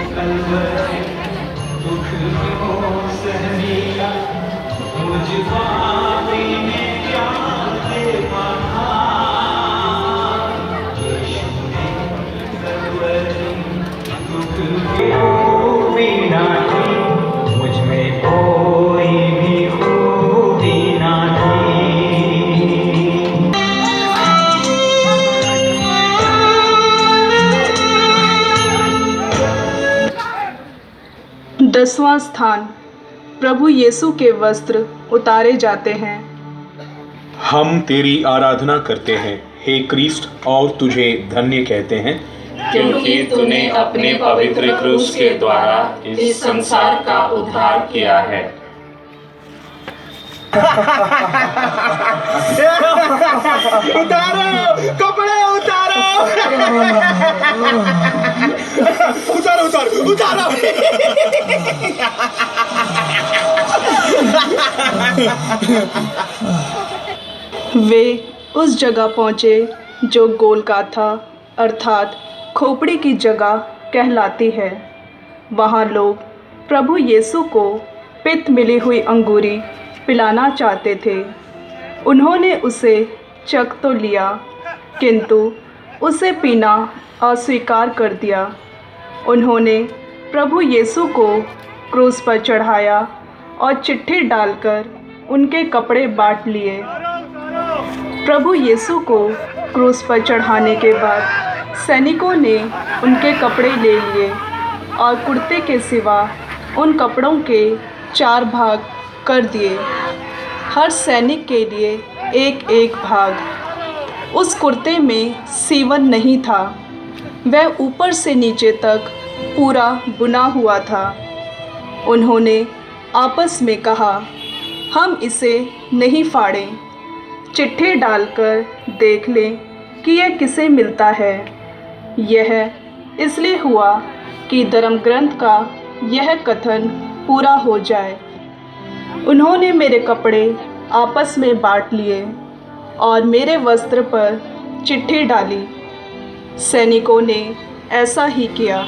कलवरी दुख क्यों सह लिया, मुझ पापी ने क्या दे पाया। यीशु ने कलवरी दुख क्यों बिना थी, मुझ में कोई भी खूबी ना थी। 10वां स्थान, प्रभु यीशु के वस्त्र उतारे जाते हैं। हम तेरी आराधना करते हैं हे क्रिस्ट, और तुझे धन्य कहते हैं, क्योंकि तूने अपने पवित्र क्रूस के द्वारा इस संसार का उद्धार किया है। उतारो कपड़े, उतारो उतारो उतारो उतारो। वे उस जगह पहुँचे जो गोलगाथा अर्थात खोपड़ी की जगह कहलाती है। वहाँ लोग प्रभु यीशु को पित्त मिली हुई अंगूरी पिलाना चाहते थे। उन्होंने उसे चख तो लिया, किंतु उसे पीना अस्वीकार कर दिया। उन्होंने प्रभु यीशु को क्रूस पर चढ़ाया और चिट्ठी डालकर उनके कपड़े बांट लिए। प्रभु यीशु को क्रूस पर चढ़ाने के बाद सैनिकों ने उनके कपड़े ले लिए और कुर्ते के सिवा उन कपड़ों के 4 भाग कर दिए, हर सैनिक के लिए एक एक भाग। उस कुर्ते में सीवन नहीं था, वह ऊपर से नीचे तक पूरा बुना हुआ था। उन्होंने आपस में कहा, हम इसे नहीं फाड़ें, चिट्ठी डालकर देख लें कि यह किसे मिलता है। यह इसलिए हुआ कि धर्म ग्रंथ का यह कथन पूरा हो जाए, उन्होंने मेरे कपड़े आपस में बांट लिए और मेरे वस्त्र पर चिट्ठी डाली। सैनिकों ने ऐसा ही किया।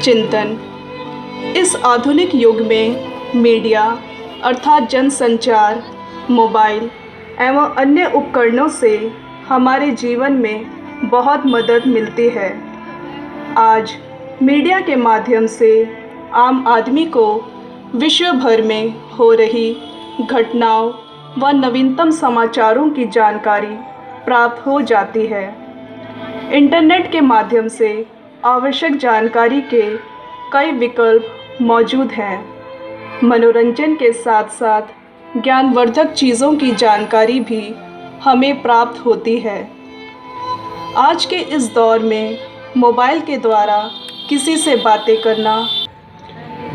चिंतन। इस आधुनिक युग में मीडिया अर्थात जनसंचार, मोबाइल एवं अन्य उपकरणों से हमारे जीवन में बहुत मदद मिलती है। आज मीडिया के माध्यम से आम आदमी को विश्व भर में हो रही घटनाओं व नवीनतम समाचारों की जानकारी प्राप्त हो जाती है। इंटरनेट के माध्यम से आवश्यक जानकारी के कई विकल्प मौजूद हैं। मनोरंजन के साथ साथ ज्ञानवर्धक चीज़ों की जानकारी भी हमें प्राप्त होती है। आज के इस दौर में मोबाइल के द्वारा किसी से बातें करना,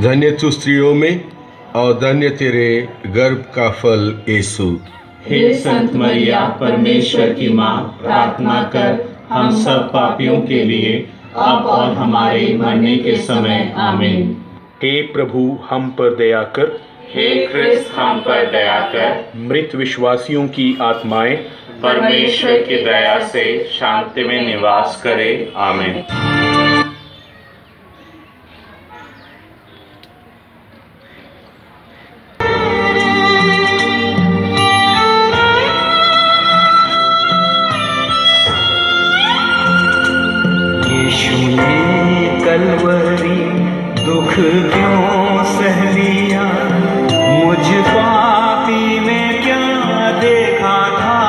धन्य तू स्त्रियों में और धन्य तेरे गर्भ का फल यीशु। हे संत मरिया, परमेश्वर की माँ, प्रार्थना कर हम सब पापियों के लिए अब और हमारे मरने के समय। आमीन। हे प्रभु हम पर दया कर, हे क्रिस्त हम पर दया कर। मृत विश्वासियों की आत्माएं परमेश्वर की दया से शांति में निवास करे। आमीन। यीशु ने कलवरी दुख क्यों सह लिया, मुझ पापी में क्या देखा था।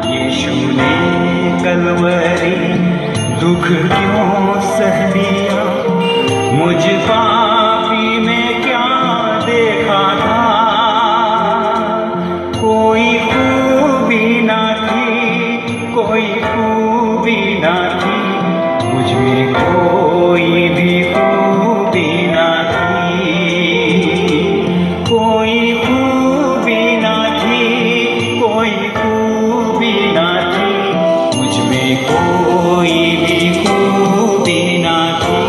यीशु ने कलवरी दुख क्यों सह लिया, मुझ पापी में क्या देखा था। कोई खूबी ना थी, कोई खूबी ना थी, मुझ में कोई भी खूबी ना थी। कोई खूबी ना थी, कोई खूबी ना थी, मुझ में कोई भी खूबी ना थी।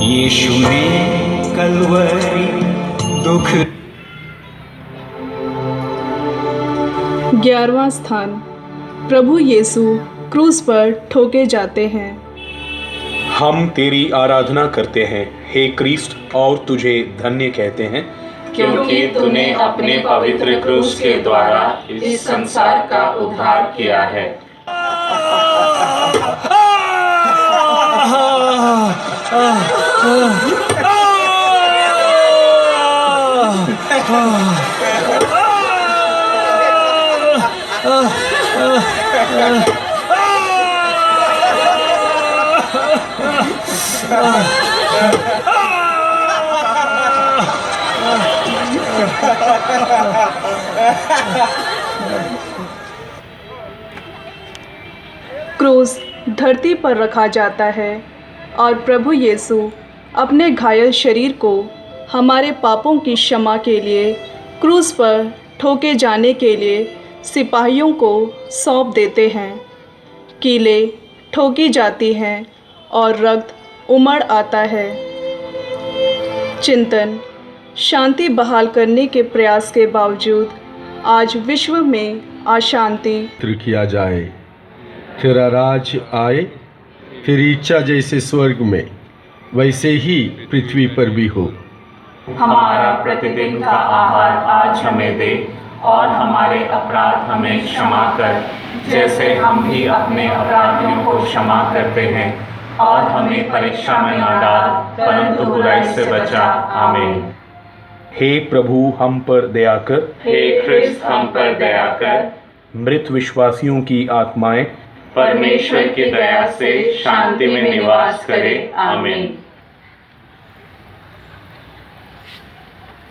यीशु ने कलवरी दुख। 11वां स्थान, प्रभु यीशु क्रूस पर ठोके जाते हैं। हम तेरी आराधना करते हैं हे क्रिस्ट और तुझे धन्य कहते हैं, क्योंकि तूने अपने पवित्र क्रूस के द्वारा इस संसार का उद्धार किया है। क्रूस धरती पर रखा जाता है और प्रभु यीशु अपने घायल शरीर को हमारे पापों की क्षमा के लिए क्रूस पर ठोके जाने के लिए सिपाहियों को सौंप देते हैं। कीलें ठोकी जाती हैं और रक्त उमड़ आता है। चिंतन: शांति बहाल करने के प्रयास के बावजूद आज विश्व में अशांति किया जाए, तेरा राज आए, तेरी इच्छा जैसे स्वर्ग में वैसे ही पृथ्वी पर भी हो। हमारा प्रतिदिन का आहार आज हमें दे और हमारे अपराध हमें क्षमा कर, जैसे हम भी अपने अपराधियों को क्षमा करते हैं, और हमें परीक्षा में न डाल परंतु बुराई से बचा। आमीन। हे प्रभु हम पर दया कर, हे क्रिस्त हम पर दया कर। मृत विश्वासियों की आत्माएं परमेश्वर की दया से शांति में निवास करे। आमीन।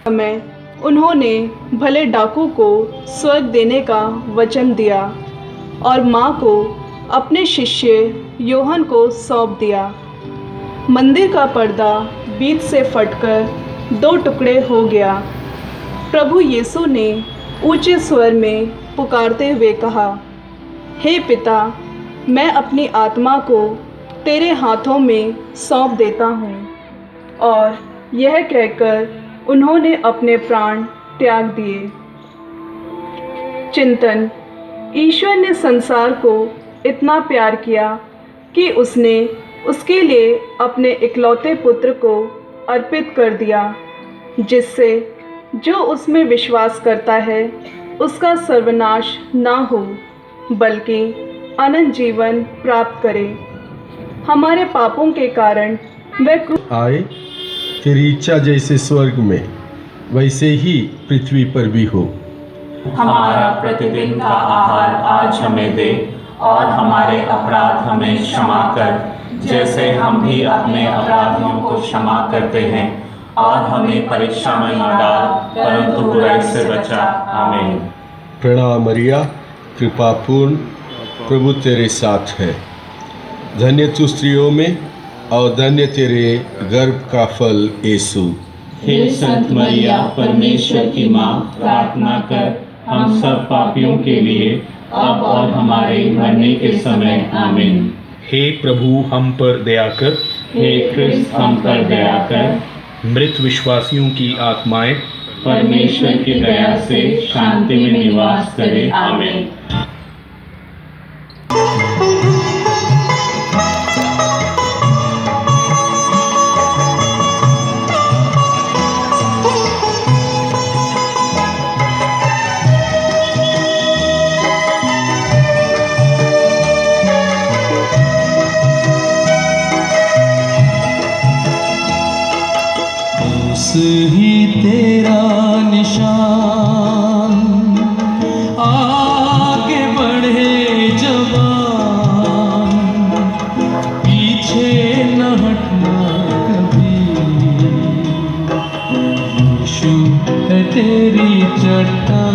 में उन्होंने भले डाकू को स्वर्ग देने का वचन दिया और माँ को अपने शिष्य योहन को सौंप दिया। मंदिर का पर्दा बीच से फटकर 2 टुकड़े हो गया। प्रभु यीशु ने ऊंचे स्वर में पुकारते हुए कहा, हे पिता, मैं अपनी आत्मा को तेरे हाथों में सौंप देता हूँ। और यह कहकर उन्होंने अपने प्राण त्याग दिए। चिंतन: ईश्वर ने संसार को इतना प्यार किया कि उसने उसके लिए अपने इकलौते पुत्र को अर्पित कर दिया, जिससे जो उसमें विश्वास करता है उसका सर्वनाश ना हो बल्कि अनंत जीवन प्राप्त करे। हमारे पापों के कारण वह आए, तेरी इच्छा जैसे स्वर्ग में वैसे ही पृथ्वी पर भी हो। हमारा प्रतिदिन का आहार आज हमें दे और हमारे अपराध हमें क्षमा कर, जैसे हम भी अपने अपराधियों को क्षमा करते हैं, और हमें परीक्षा में न डाल परंतु बुराई से बचा। आमीन। प्रणाम मरिया, कृपापूर्ण, प्रभु तेरे साथ है। धन्य तू स्त्रियों में और धन्य तेरे गर्भ का फल यीशु। हे संत मरिया, परमेश्वर की माँ, प्रार्थना कर हम सब पापियों के लिए अब और हमारे मरने के समय। आमीन। हे प्रभु हम पर दया कर, हे क्रिस्त हम पर दया कर। मृत विश्वासियों की आत्माएं परमेश्वर की दया से शांति में निवास करे। आमीन। ही तेरा निशान, आगे बढ़े जवान, पीछे न हटना कभी। यीशु है तेरी चट्टान।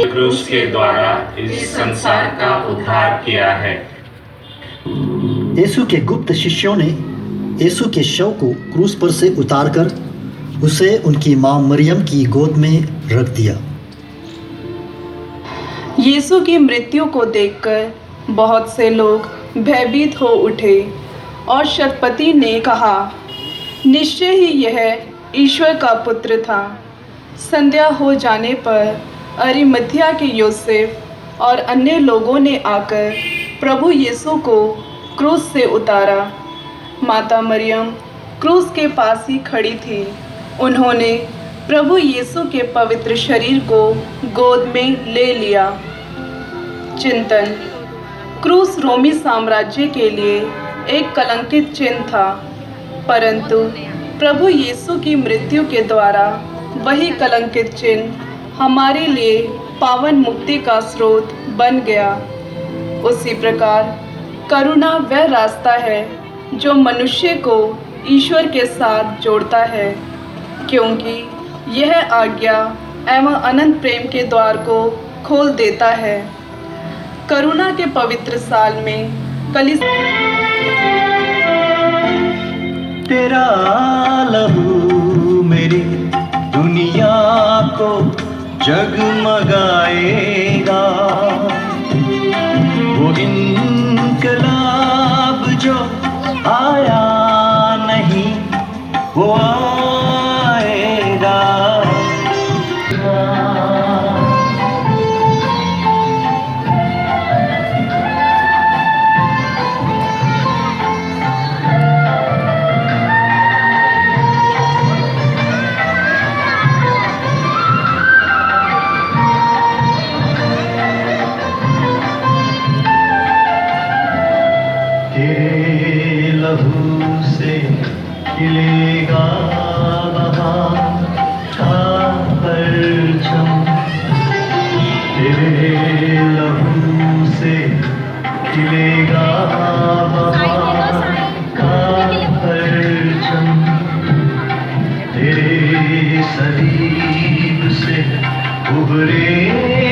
क्रूस के द्वारा इस संसार का उद्धार किया है। यीशु के गुप्त शिष्यों ने यीशु के शव को क्रूस पर से उतारकर उसे उनकी मां मरियम की गोद में रख दिया। यीशु की मृत्यु को देखकर बहुत से लोग भयभीत हो उठे और शतपति ने कहा, निश्चय ही यह ईश्वर का पुत्र था। संध्या हो जाने पर अरिमथिया के योसेफ और अन्य लोगों ने आकर प्रभु यीशु को क्रूस से उतारा। माता मरियम क्रूस के पास ही खड़ी थी। उन्होंने प्रभु यीशु के पवित्र शरीर को गोद में ले लिया। चिंतन: क्रूस रोमी साम्राज्य के लिए एक कलंकित चिन्ह था, परंतु प्रभु यीशु की मृत्यु के द्वारा वही कलंकित चिन्ह हमारे लिए पावन मुक्ति का स्रोत बन गया। उसी प्रकार करुणा वह रास्ता है जो मनुष्य को ईश्वर के साथ जोड़ता है, क्योंकि यह आज्ञा एवं अनंत प्रेम के द्वार को खोल देता है। करुणा के पवित्र साल में तेरा लहू मेरी दुनिया को जगमगाएगा, वो इनकलाब जो आया नहीं वो आएगा। तेरे लहू से खिलेगा बहार का परचम, तेरे लहू से खिलेगा बहार का परचम, तेरे सलीब से उभरे